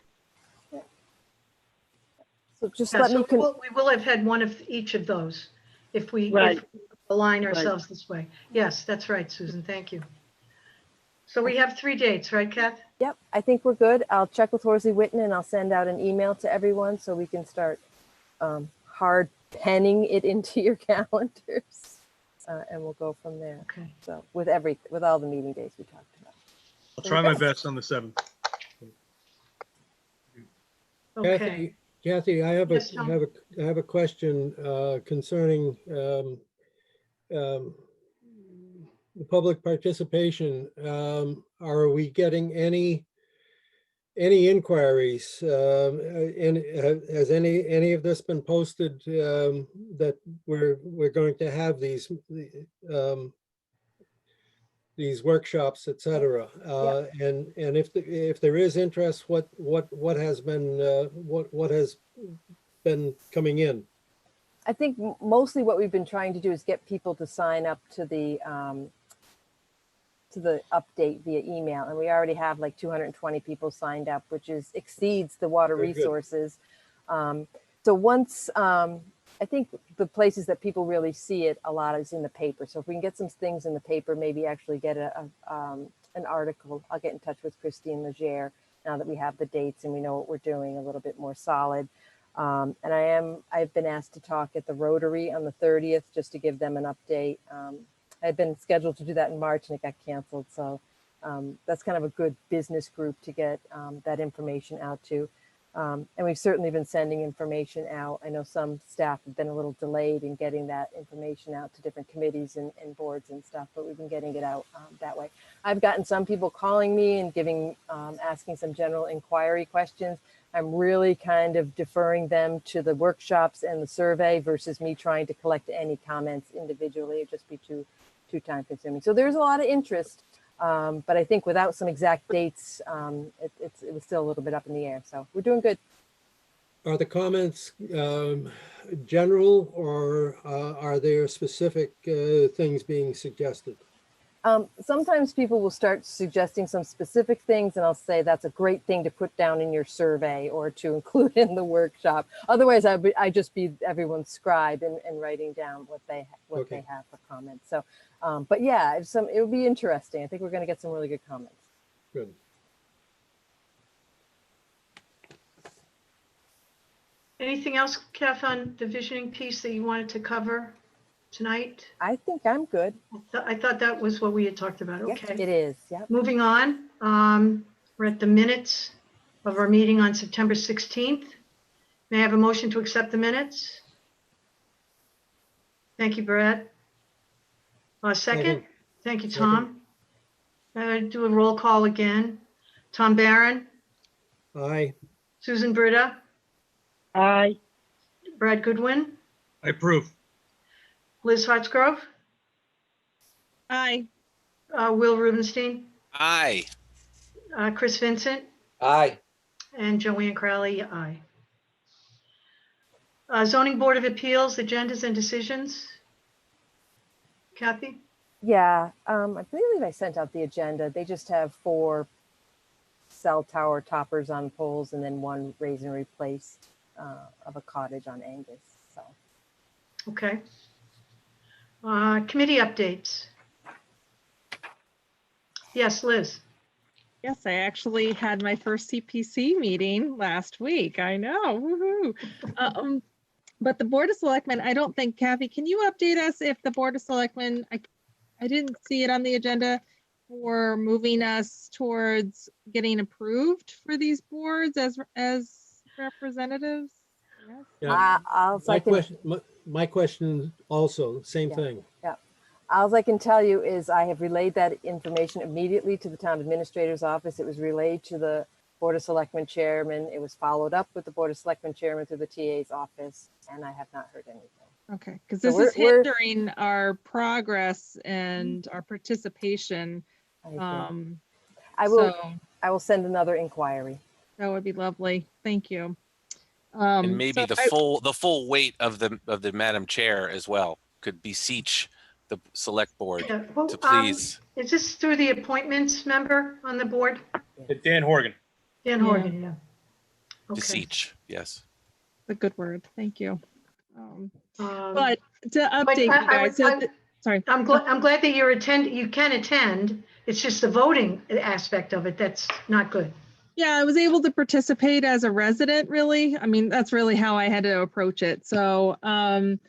So just Yeah, let so me, we will have had one of each of those if we Right. align Right. ourselves this way. Yes, that's right, Susan. Thank you. So we have 3 dates, right, Kath? yep, I think we're good. I'll check with Horsley Witten and I'll send out an email to everyone so we can start hard penning it into your calendars. And we'll go from there. Okay. So with all the meeting days we talked about. I'll try my best on the 7th. Okay. Kathy, I have Yes, Tom. a question concerning the public participation. Are we getting any inquiries? Has any of this been posted that we're going to have these workshops, et cetera? And if there is interest, what has been coming in? I think mostly what we've been trying to do is get people to sign up to the update via email. And we already have like 220 people signed up, which exceeds the water Very good. resources. So once, I think the places that people really see it a lot is in the paper. So if we can get some things in the paper, maybe actually get an article. I'll get in touch with Christine Legere now that we have the dates and we know what we're doing a little bit more solid. And I've been asked to talk at the Rotary on the 30th, just to give them an update. I had been scheduled to do that in March and it got canceled. So that's kind of a good business group to get that information out to. And we've certainly been sending information out. I know some staff have been a little delayed in getting that information out to different committees and boards and stuff, but we've been getting it out that way. I've gotten some people calling me and asking some general inquiry questions. I'm really kind of deferring them to the workshops and the survey versus me trying to collect any comments individually. It'd just be too time consuming. So there's a lot of interest, but I think without some exact dates, it was still a little bit up in the air. So we're doing good. Are the comments general, or are there specific things being suggested? Sometimes people will start suggesting some specific things and I'll say that's a great thing to put down in your survey or to include in the workshop. Otherwise, I just be everyone's scribe and writing down what they Okay. have for comments. So, but yeah, it would be interesting. I think we're going to get some really good comments. Good. Anything else, Kath, on the visioning piece that you wanted to cover tonight? I think I'm good. I thought that was what we had talked about. Yes, Okay. it is. Yep. Moving on, we're at the minutes of our meeting on September 16th. May I have a motion to accept the minutes? Thank you, Brad. Second? Second. Thank you, Tom. Do a roll call again. Tom Barron, Aye. Susan Britta, Aye. Brad Goodwin, I approve. Liz Hartsgrove, Aye. Will Rubenstein, Aye. Chris Vincent, Aye. and Joanne Crowley, aye. Zoning Board of Appeals, agendas and decisions. Kathy? Yeah, I believe I sent out the agenda. They just have 4 cell tower toppers on poles and then 1 raise and replace of a cottage on Angus. So Okay. Committee updates. Yes, Liz. Yes, I actually had my first CPC meeting last week. I know. Woohoo. But the Board of Selectmen, I don't think, Kathy, can you update us if the Board of Selectmen, I didn't see it on the agenda for moving us towards getting approved for these boards as representatives? Yes. Yeah. I'll My question also, same Yeah. thing. all I can tell you is I have relayed that information immediately to the town administrator's office. It was relayed to the Board of Selectmen chairman. It was followed up with the Board of Selectmen chairman through the TA's office, and I have not heard anything. Okay, because So this is we're- hindering our progress and our participation. I agree. So I will send another inquiry. that would be lovely. Thank you. And maybe So the I- full weight of the Madam Chair as well could beseech the select board Yeah, well, to please. Is this through the appointments member on the board? Dan Horgan. Dan Yeah. Horgan, yeah. Okay. Beseech, yes. a good word. Thank you. Um, But to but update you I- guys, so I- sorry. I'm glad that you can attend. It's just the voting aspect of it that's not good. Yeah, I was able to participate as a resident, really. I mean, that's really how I had to approach it. So, and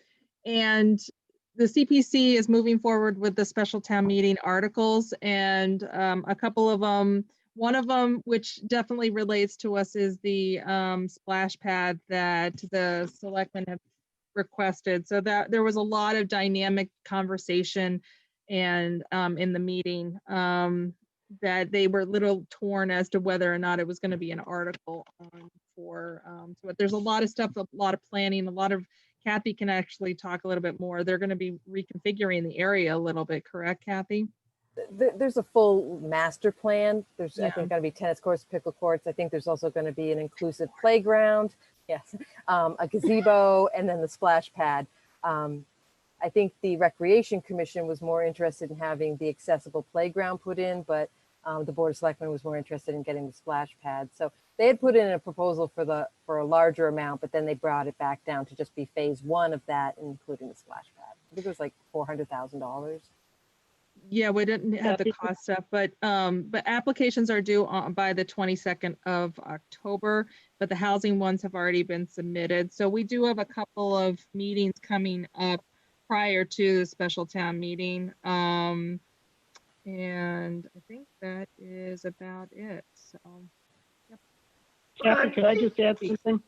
the CPC is moving forward with the special town meeting articles, and a couple of them, one of them, which definitely relates to us, is the splash pad that the selectmen have requested. So that there was a lot of dynamic conversation and in the meeting. That they were a little torn as to whether or not it was going to be an article but there's a lot of stuff, a lot of planning, a lot of, Kathy can actually talk a little bit more. They're going to be reconfiguring the area a little bit, correct, Kathy? There's a full master plan. There's, I Yeah. think, going to be tennis courts, pickle courts. I think there's also going to be an inclusive playground. Yes, a gazebo, and then the splash pad. I think the Recreation Commission was more interested in having the accessible playground put in, but the Board of Selectmen was more interested in getting the splash pad. So they had put in a proposal for a larger amount, but then they brought it back down to just be phase 1 of that, including the splash pad. I think it was like $400,000. Yeah, we didn't have the cost stuff, but applications are due by the 22nd of October, but the housing ones have already been submitted. So we do have a couple of meetings coming up prior to the special town meeting. And I think that is about it. So, Kathy, could I just add something?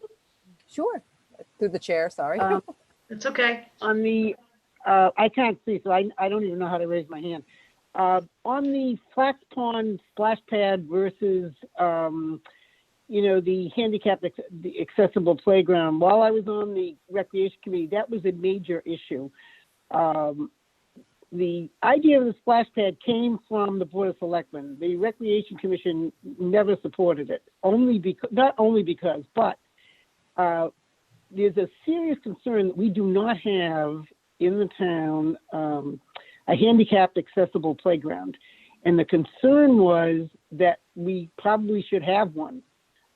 Sure, through the chair, sorry. It's okay. On the, I can't see, so I don't even know how to raise my hand. On the Flax Pond splash pad versus, the handicap the accessible playground, while I was on the recreation committee, that was a major issue. The idea of the splash pad came from the Board of Selectmen. The Recreation Commission never supported it, not only because, but there's a serious concern that we do not have in the town a handicapped accessible playground. And the concern was that we probably should have one.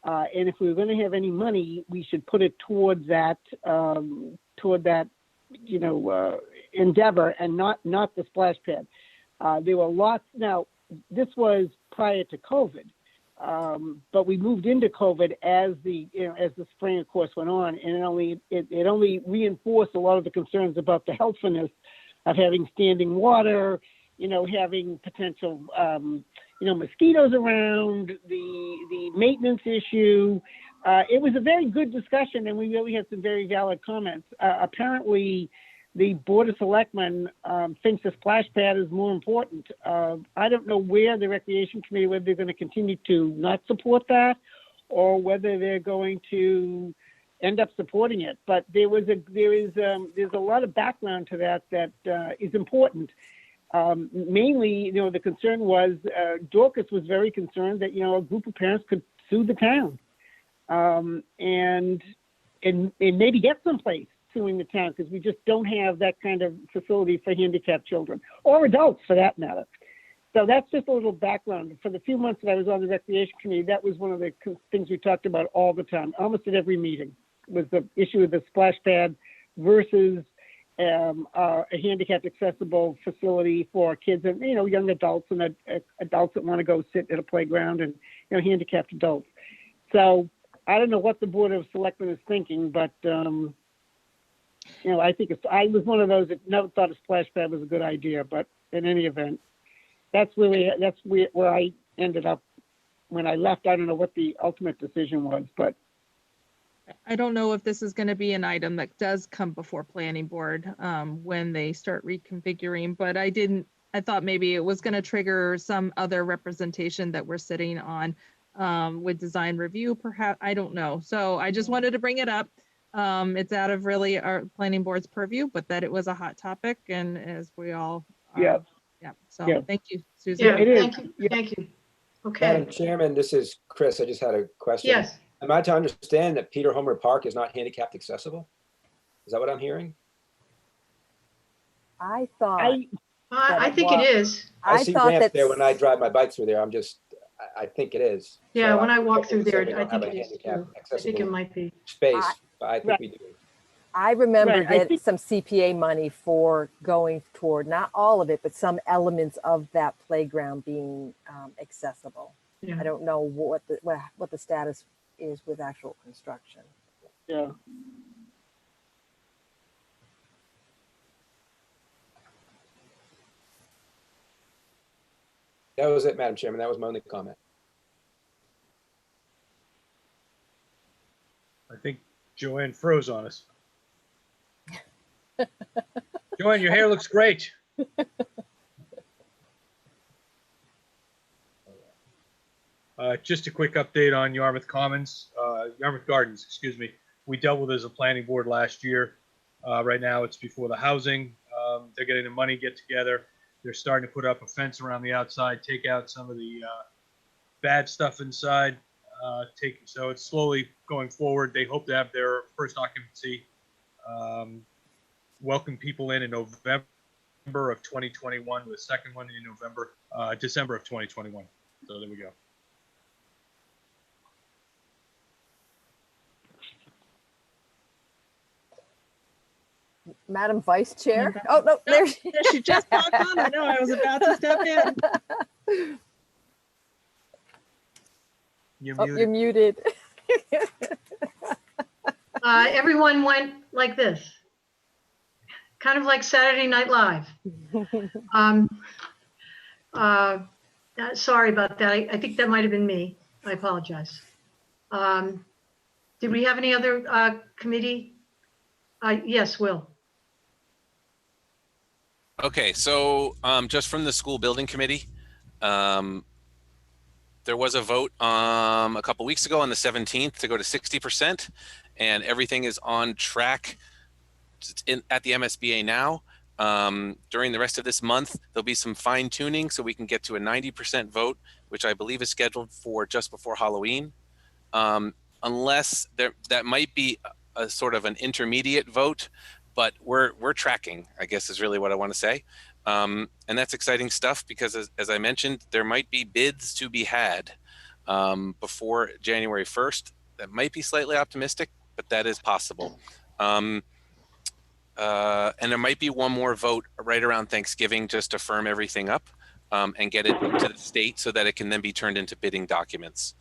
And if we were going to have any money, we should put it toward that, endeavor, and not the splash pad. There were lots. Now, this was prior to COVID, but we moved into COVID as the spring, of course, went on, and it only reinforced a lot of the concerns about the healthfulness of having standing water, having potential, mosquitoes around, the maintenance issue. It was a very good discussion, and we really had some very valid comments. Apparently, the Board of Selectmen thinks the splash pad is more important. I don't know where the Recreation Committee, whether they're going to continue to not support that, or whether they're going to end up supporting it. But there's a lot of background to that is important. Mainly, the concern was Dorcas was very concerned that a group of parents could sue the town, and maybe get someplace suing the town, because we just don't have that kind of facility for handicapped children or adults, for that matter. So that's just a little background. For the few months that I was on the Recreation Committee, that was one of the things we talked about all the time, almost at every meeting, was the issue of the splash pad versus a handicapped accessible facility for kids and, young adults and adults that want to go sit at a playground, and, handicapped adults. So I don't know what the Board of Selectmen is thinking, but, I think I was one of those that never thought a splash pad was a good idea, but in any event, that's where I ended up when I left. I don't know what the ultimate decision was, but I don't know if this is going to be an item that does come before planning board when they start reconfiguring, but I thought maybe it was going to trigger some other representation that we're sitting on with design review, perhaps. I don't know. So I just wanted to bring it up. It's out of really our planning board's purview, but that it was a hot topic, and as we all are. Yeah. So thank you, Susan. Yeah, it is. thank you. Thank you. Okay. Madam Chairman, this is Chris. I just had a question. Yes. Am I to understand that Peter Homer Park is not handicapped accessible? Is that what I'm hearing? I thought, I think it is. I see thought ramps that there when I drive my bike through there. I think it is. Yeah, So when I walk hopefully through there, we I don't have think a it is handicapped too. I think it accessible might be. space, but I think we do. I remember Right, I getting think- some CPA money for going toward, not all of it, but some elements of that playground being accessible. Yeah. I don't know what the status is with actual construction. Yeah. That was it, Madam Chairman. That was my only comment. I think Joanne froze on us. Joanne, your hair looks great. Just a quick update on Yarmouth Gardens, excuse me. We dealt with it as a planning board last year. Right now it's before the housing. They're getting the money, get together. They're starting to put up a fence around the outside, take out some of the bad stuff inside. So it's slowly going forward. They hope to have their first occupancy. Welcome people in November of 2021, with the second one in December of 2021. So there we go. Madam Vice Chair? back. Oh, no, there she She just popped on. I know, I was about to step in. You're Oh, muted. you're muted. Everyone went like this, kind of like Saturday Night Live. Sorry about that. I think that might have been me. I apologize. Did we have any other committee? Yes, Will. Okay, so just from the school building committee, there was a vote a couple weeks ago on the 17th to go to 60%, and everything is on track at the MSBA now. During the rest of this month, there'll be some fine tuning so we can get to a 90% vote, which I believe is scheduled for just before Halloween. Unless that might be a sort of an intermediate vote, but we're tracking, I guess is really what I want to say. And that's exciting stuff because as I mentioned, there might be bids to be had before January 1st. That might be slightly optimistic, but that is possible. And there might be one more vote right around Thanksgiving just to firm everything up and get it to the state so that it can then be turned into bidding documents.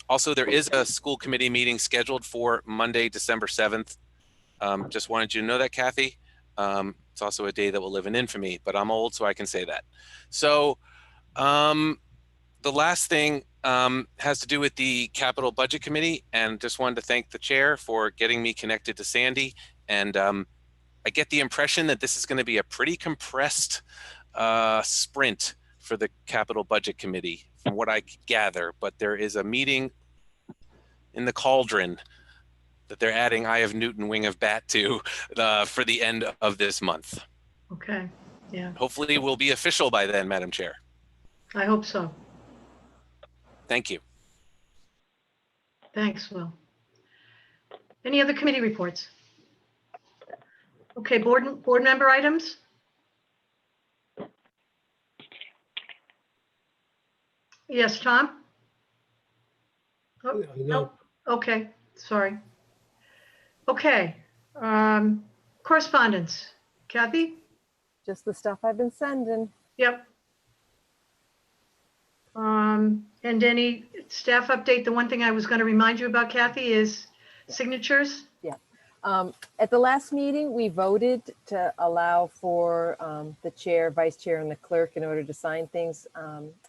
Also, there is a school committee meeting scheduled for Monday, December 7th. Just wanted you to know that, Kathy. It's also a day that will live in infamy, but I'm old, so I can say that. So the last thing has to do with the capital budget committee, and just wanted to thank the chair for getting me connected to Sandy. And I get the impression that this is going to be a pretty compressed sprint for the capital budget committee from what I could gather, but there is a meeting in the cauldron that they're adding Eye of Newton, Wing of Bat to for the end of this month. Okay, yeah, Hopefully we'll be official by then, Madam Chair. I hope so. Thank you. Thanks, Will. Any other committee reports? Okay, board member items? Yes, Tom? Oh, No, okay, sorry. Okay, correspondence. Kathy? Just the stuff I've been sending. Yep. And any staff update? The one thing I was going to remind you about, Kathy, is signatures. At the last meeting, we voted to allow for the chair, vice chair, and the clerk in order to sign things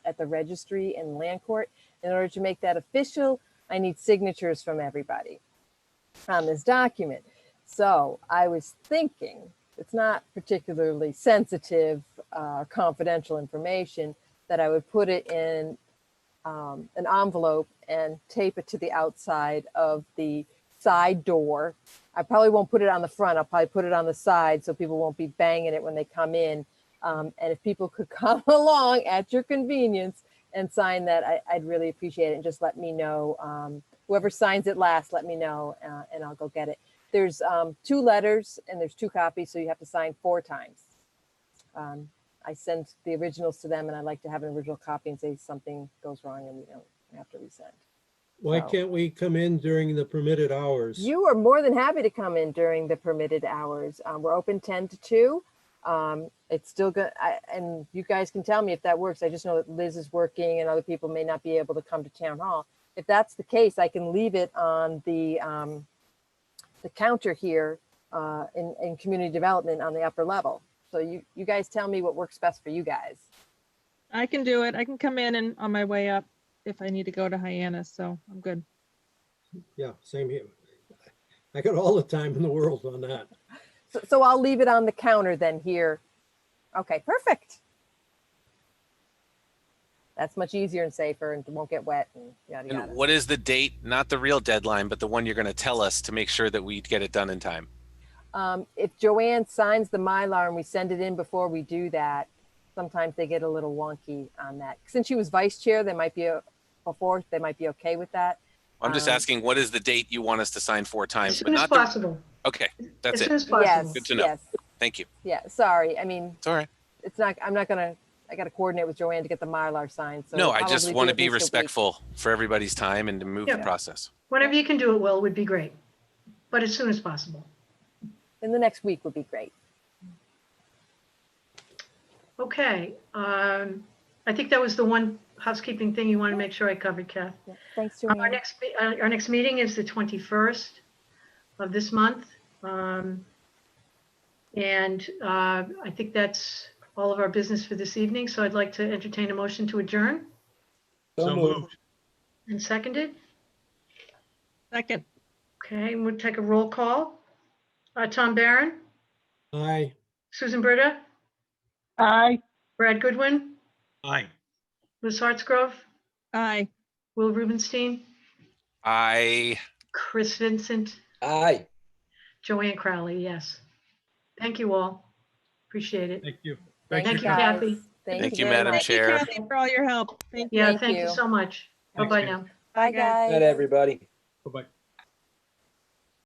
at the registry and land court. In order to make that official, I need signatures from everybody on this document. So I was thinking, it's not particularly sensitive or confidential information, that I would put it in an envelope and tape it to the outside of the side door. I probably won't put it on the front. I'll probably put it on the side so people won't be banging it when they come in. And if people could come along at your convenience and sign that, I'd really appreciate it. And just let me know. Whoever signs it last, let me know and I'll go get it. There's 2 letters and there's 2 copies, so you have to sign 4 times. I send the originals to them and I like to have an original copy in case something goes wrong and we don't have to resend. why So- can't we come in during the permitted hours? You are more than happy to come in during the permitted hours. We're open 10 to 2. It's still good. And you guys can tell me if that works. I just know that Liz is working and other people may not be able to come to town hall. If that's the case, I can leave it on the counter here in community development on the upper level. So you guys tell me what works best for you guys. I can do it. I can come in and on my way up if I need to go to Hyannis, so I'm good. Yeah, same here. I got all the time in the world on that. So I'll leave it on the counter then here. Okay, perfect. That's much easier and safer and won't get wet and yada yada. And what is the date, not the real deadline, but the one you're going to tell us to make sure that we get it done in time? If Joanne signs the Mylar and we send it in before we do that, sometimes they get a little wonky on that. Since she was vice chair, they might be they might be okay with that. I'm just asking, what is the date you want us to sign 4 times? As soon as possible. Okay, that's As soon it. as possible. Yes, Good to know. yes, Thank you. yeah, sorry. I mean, It's all right. it's not, I got to coordinate with Joanne to get the Mylar signed. So No, I just probably want do to it be this week. respectful for everybody's time and to move the Yeah. process. Whenever you can do it, Will, would be great. But as soon as possible. In the next week would be great. Okay. I think that was the one housekeeping thing you want to make sure I covered, Kath. Yeah, thanks, Our Joanne. next meeting is the 21st of this month. And I think that's all of our business for this evening. So I'd like to entertain a motion to adjourn. So moved. And seconded. Second. Okay, and we'll take a roll call. Tom Barron, Aye. Susan Britta, Aye. Brad Goodwin, Aye. Liz Hartsgrove, Aye. Will Rubenstein, Chris Vincent, Aye. Joanne Crowley, yes. Thank you all. Appreciate it. Thank you. Thank you, guys. Kathy. Thank you, very Madam much. Chair. Thank you, Kathy, for all your help. Thank you. Yeah, Thank thank you you. so much. Thanks, Bye-bye Kathy. now. Bye, Bye, guys. guys. Good, everybody. Bye-bye.